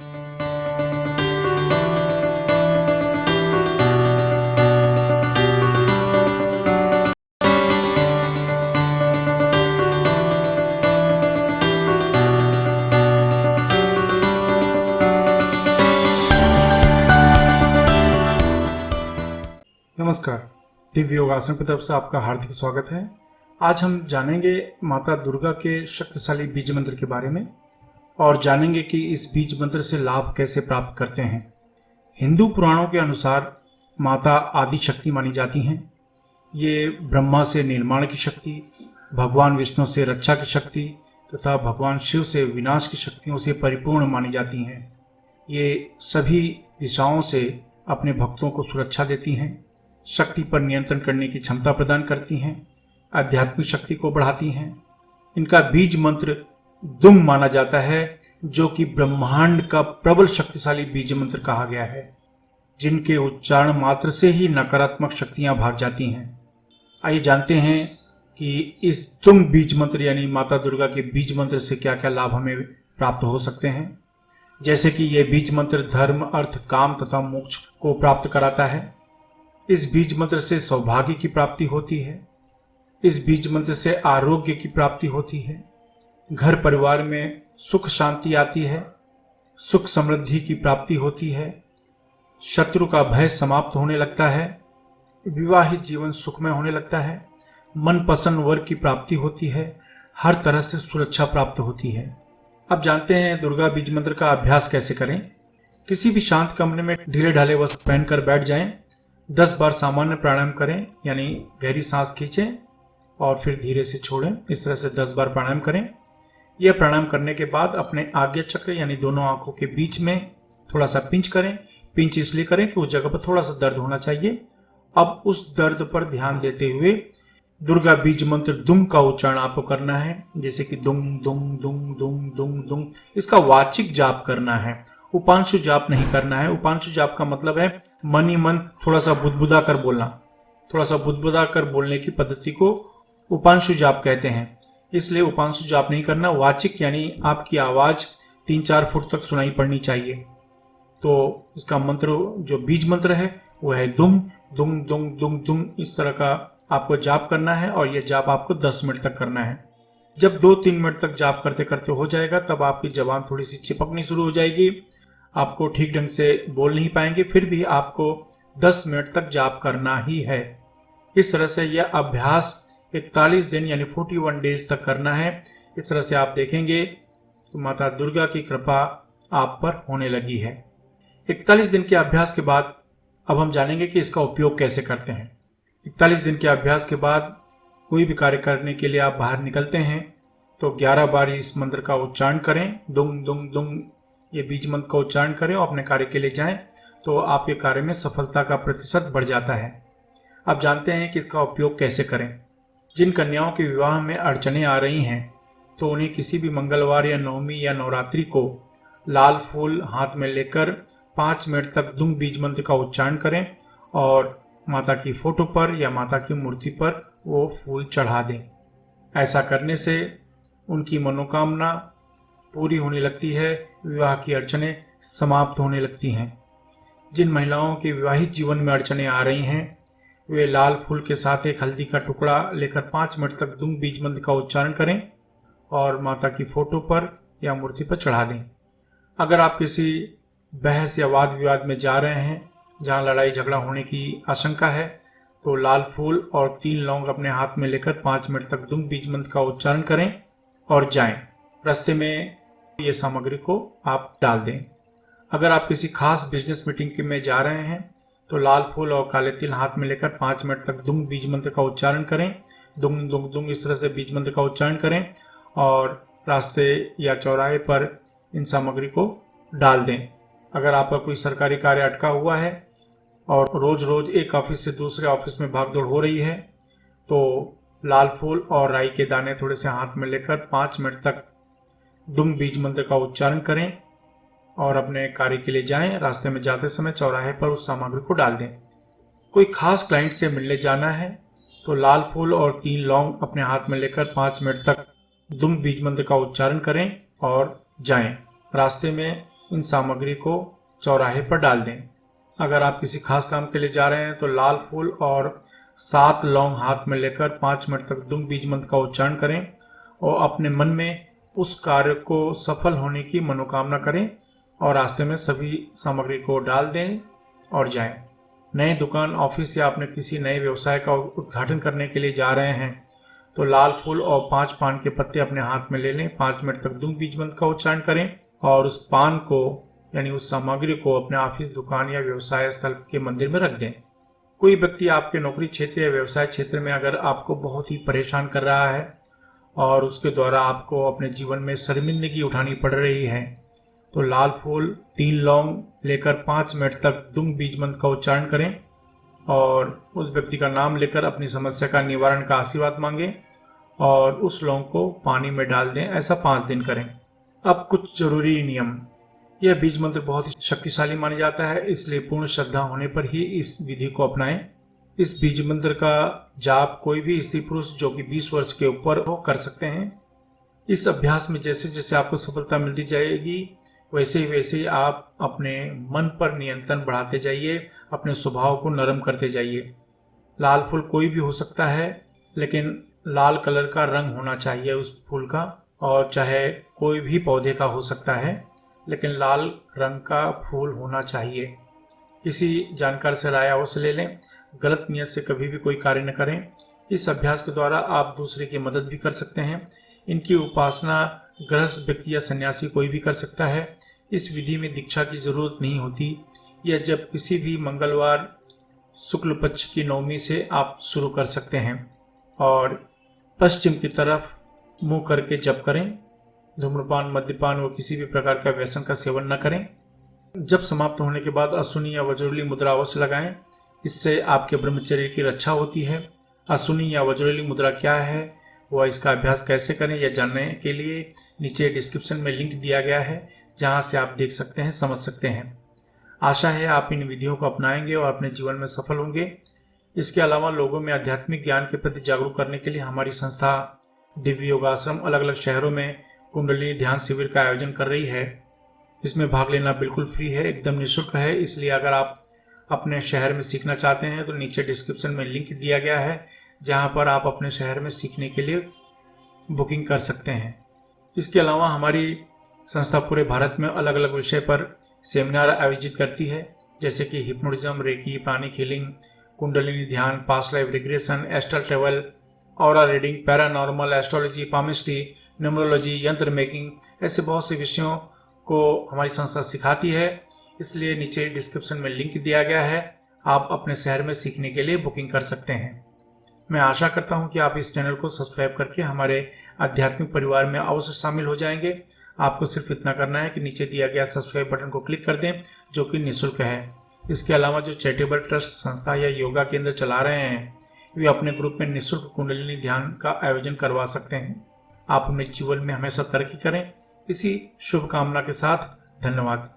नमस्कार, दिव्य योगासन की तरफ से आपका हार्दिक स्वागत है। आज हम जानेंगे माता दुर्गा के शक्तिशाली बीज मंत्र के बारे में और जानेंगे कि इस बीज मंत्र से लाभ कैसे प्राप्त करते हैं। हिंदू पुराणों के अनुसार माता आदि शक्ति मानी जाती हैं। ये ब्रह्मा से निर्माण की शक्ति, भगवान विष्णु से रक्षा की शक्ति तथा भगवान शिव से विनाश की शक्तियों से परिपूर्ण मानी जाती हैं। ये सभी दिशाओं से अपने भक्तों को सुरक्षा देती हैं, शक्ति पर नियंत्रण करने की क्षमता प्रदान करती हैं, आध्यात्मिक शक्ति को बढ़ाती हैं। इनका बीज मंत्र दुम माना जाता है, जो कि ब्रह्मांड का प्रबल शक्तिशाली बीज मंत्र कहा गया है, जिनके उच्चारण मात्र से ही नकारात्मक शक्तियां भाग जाती हैं। आइए जानते हैं कि इस दुम बीज मंत्र यानी माता दुर्गा के बीज मंत्र से क्या क्या लाभ हमें प्राप्त हो सकते हैं। जैसे कि यह बीज मंत्र धर्म, अर्थ, काम तथा मोक्ष को प्राप्त कराता है। इस बीज मंत्र से सौभाग्य की प्राप्ति होती है। इस बीज मंत्र से आरोग्य की प्राप्ति होती है। घर परिवार में सुख शांति आती है, सुख समृद्धि की प्राप्ति होती है, शत्रु का भय समाप्त होने लगता है, विवाहित जीवन सुखमय होने लगता है, मनपसंद वर की प्राप्ति होती है, हर तरह से सुरक्षा प्राप्त होती है। अब जानते हैं दुर्गा बीज मंत्र का अभ्यास कैसे करें। किसी भी शांत कमरे में ढीले ढाले वस्त्र पहनकर बैठ जाएं। 10 बार सामान्य प्राणायाम करें, यानी गहरी सांस खींचें और फिर धीरे से छोड़ें। इस तरह से 10 बार प्राणायाम करें। यह प्राणायाम करने के बाद अपने आज्ञा चक्र यानी दोनों आंखों के बीच में थोड़ा सा पिंच करें। पिंच इसलिए करें कि उस जगह पर थोड़ा सा दर्द होना चाहिए। अब उस दर्द पर ध्यान देते हुए दुर्गा बीज मंत्र दुम का उच्चारण आपको करना है, जैसे कि दुम दुम दुम दुम दुम दुम। इसका वाचिक जाप करना है, उपांशु जाप नहीं करना है। उपांशु जाप का मतलब है मन ही मन थोड़ा सा बुदबुदा कर बोलना। थोड़ा सा बुदबुदा कर बोलने की पद्धति को उपांशु जाप कहते हैं, इसलिए उपांशु जाप नहीं करना। वाचिक यानी आपकी आवाज 3-4 फुट तक सुनाई पड़नी चाहिए। तो इसका मंत्र जो बीज मंत्र है वो है दुम दुम दुम दुम दुम। इस तरह का आपको जाप करना है और यह जाप आपको 10 मिनट तक करना है। जब 2-3 मिनट तक जाप करते करते हो जाएगा तब आपकी जबान थोड़ी सी चिपकनी शुरू हो जाएगी। आपको ठीक ढंग से बोल नहीं पाएंगे, फिर भी आपको 10 मिनट तक जाप करना ही है। इस तरह से यह अभ्यास 41 दिन यानी 41 डेज तक करना है। इस तरह से आप देखेंगे तो माता दुर्गा की कृपा आप पर होने लगी है। 41 दिन के अभ्यास के बाद अब हम जानेंगे कि इसका उपयोग कैसे करते हैं। 41 दिन के अभ्यास के बाद कोई भी कार्य करने के लिए आप बाहर निकलते हैं तो 11 बार इस मंत्र का उच्चारण करें। दुम दुम दुम ये बीज मंत्र का उच्चारण करें और अपने कार्य के लिए जाएं तो आपके कार्य में सफलता का प्रतिशत बढ़ जाता है। अब जानते हैं कि इसका उपयोग कैसे करें। जिन कन्याओं के विवाह में अड़चने आ रही हैं तो उन्हें किसी भी मंगलवार या नवमी या नवरात्रि को लाल फूल हाथ में लेकर 5 मिनट तक दुम बीज मंत्र का उच्चारण करें और माता की फोटो पर या माता की मूर्ति पर वो फूल चढ़ा दें। ऐसा करने से उनकी मनोकामना पूरी होने लगती है, विवाह की अड़चनें समाप्त होने लगती हैं। जिन महिलाओं के विवाहित जीवन में अड़चनें आ रही हैं वे लाल फूल के साथ एक हल्दी का टुकड़ा लेकर 5 मिनट तक दुम बीज मंत्र का उच्चारण करें और माता की फोटो पर या मूर्ति पर चढ़ा दें। अगर आप किसी बहस या वाद विवाद में जा रहे हैं जहां लड़ाई झगड़ा होने की आशंका है तो लाल फूल और 3 लौंग अपने हाथ में लेकर 5 मिनट तक दुम बीज मंत्र का उच्चारण करें और जाएं। रास्ते में ये सामग्री को आप डाल दें। अगर आप किसी खास बिजनेस मीटिंग में जा रहे हैं तो लाल फूल और काले तिल हाथ में लेकर 5 मिनट तक दुम बीज मंत्र का उच्चारण करें। दुम दुम दुम इस तरह से बीज मंत्र का उच्चारण करें और रास्ते या चौराहे पर इन सामग्री को डाल दें। अगर आपका कोई सरकारी कार्य अटका हुआ है और रोज रोज एक ऑफिस से दूसरे ऑफिस में भागदौड़ हो रही है तो लाल फूल और राई के दाने थोड़े से हाथ में लेकर 5 मिनट तक दुम बीज मंत्र का उच्चारण करें और अपने कार्य के लिए जाएं। रास्ते में जाते समय चौराहे पर उस सामग्री को डाल दें। कोई खास क्लाइंट से मिलने जाना है तो लाल फूल और 3 लौंग अपने हाथ में लेकर 5 मिनट तक दुम बीज मंत्र का उच्चारण करें और जाएं। रास्ते में इन सामग्री को चौराहे पर डाल दें। अगर आप किसी खास काम के लिए जा रहे हैं तो लाल फूल और 7 लौंग हाथ में लेकर 5 मिनट तक दुंग बीज मंत्र का उच्चारण करें और अपने मन में उस कार्य को सफल होने की मनोकामना करें और रास्ते में सभी सामग्री को डाल दें और जाएं। नई दुकान, ऑफिस या अपने किसी नए व्यवसाय का उद्घाटन करने के लिए जा रहे हैं तो लाल फूल और 5 पान के पत्ते अपने हाथ में ले लें। 5 मिनट तक दुंग बीज मंत्र का उच्चारण करें और उस पान को यानी उस सामग्री को अपने ऑफिस, दुकान या व्यवसाय स्थल के मंदिर में रख दें। कोई व्यक्ति आपके नौकरी क्षेत्र या व्यवसाय क्षेत्र में अगर आपको बहुत ही परेशान कर रहा है और उसके द्वारा आपको अपने जीवन में शर्मिंदगी उठानी पड़ रही है तो लाल फूल, 3 लौंग लेकर 5 मिनट तक दुंग बीज मंत्र का उच्चारण करें और उस व्यक्ति का नाम लेकर अपनी समस्या का निवारण का आशीर्वाद मांगें और उस लौंग को पानी में डाल दें। ऐसा 5 दिन करें। अब कुछ जरूरी नियम। यह बीज मंत्र बहुत ही शक्तिशाली माना जाता है, इसलिए पूर्ण श्रद्धा होने पर ही इस विधि को अपनाएं। इस बीज मंत्र का जाप कोई भी स्त्री पुरुष जो कि 20 वर्ष के ऊपर हो कर सकते हैं। इस अभ्यास में जैसे जैसे आपको सफलता मिलती जाएगी वैसे ही आप अपने मन पर नियंत्रण बढ़ाते जाइए, अपने स्वभाव को नरम करते जाइए। लाल फूल कोई भी हो सकता है, लेकिन लाल कलर का रंग होना चाहिए उस फूल का, और चाहे कोई भी पौधे का हो सकता है, लेकिन लाल रंग का फूल होना चाहिए। किसी जानकार से राय अवश्य ले लें। गलत नियत से कभी भी कोई कार्य न करें। इस अभ्यास के द्वारा आप दूसरे की मदद भी कर सकते हैं। इनकी उपासना गृहस्थ व्यक्ति या सन्यासी कोई भी कर सकता है। इस विधि में दीक्षा की जरूरत नहीं होती। यह जब किसी भी मंगलवार शुक्ल पक्ष की नवमी से आप शुरू कर सकते हैं और पश्चिम की तरफ मुंह करके जप करें। धूम्रपान, मद्यपान व किसी भी प्रकार का व्यसन का सेवन न करें। जब समाप्त होने के बाद अश्विनी या वज्रली मुद्रा अवश्य लगाएं। इससे आपके ब्रह्मचर्य की रक्षा होती है। अश्विनी या वज्रली मुद्रा क्या है व इसका अभ्यास कैसे करें यह जानने के लिए नीचे डिस्क्रिप्शन में लिंक दिया गया है, जहां से आप देख सकते हैं, समझ सकते हैं। आशा है आप इन विधियों को अपनाएंगे और अपने जीवन में सफल होंगे। इसके अलावा लोगों में आध्यात्मिक ज्ञान के प्रति जागरूक करने के लिए हमारी संस्था दिव्य योगाश्रम अलग अलग शहरों में कुंडलिनी ध्यान शिविर का आयोजन कर रही है। इसमें भाग लेना बिल्कुल फ्री है, एकदम निःशुल्क है। इसलिए अगर आप अपने शहर में सीखना चाहते हैं तो नीचे डिस्क्रिप्शन में लिंक दिया गया है, जहां पर आप अपने शहर में सीखने के लिए बुकिंग कर सकते हैं। इसके अलावा हमारी संस्था पूरे भारत में अलग अलग विषय पर सेमिनार आयोजित करती है, जैसे कि hypnotism, recce, pranic healing, kundalini ध्यान, past life regression, astral travel, aura reading, paranormal, astrology, palmistry, numerology, यंत्र मेकिंग, ऐसे बहुत से विषयों को हमारी संस्था सिखाती है। इसलिए नीचे डिस्क्रिप्शन में लिंक दिया गया है, आप अपने शहर में सीखने के लिए बुकिंग कर सकते हैं। मैं आशा करता हूं कि आप इस चैनल को सब्सक्राइब करके हमारे आध्यात्मिक परिवार में अवश्य शामिल हो जाएंगे। आपको सिर्फ इतना करना है कि नीचे दिया गया सब्सक्राइब बटन को क्लिक कर दें, जो कि निःशुल्क है। इसके अलावा जो चैरिटेबल ट्रस्ट, संस्था या योगा केंद्र चला रहे हैं, वे अपने ग्रुप में निःशुल्क कुंडलिनी ध्यान का आयोजन करवा सकते हैं। आप अपने जीवन में हमेशा तरक्की करें। इसी शुभकामना के साथ धन्यवाद।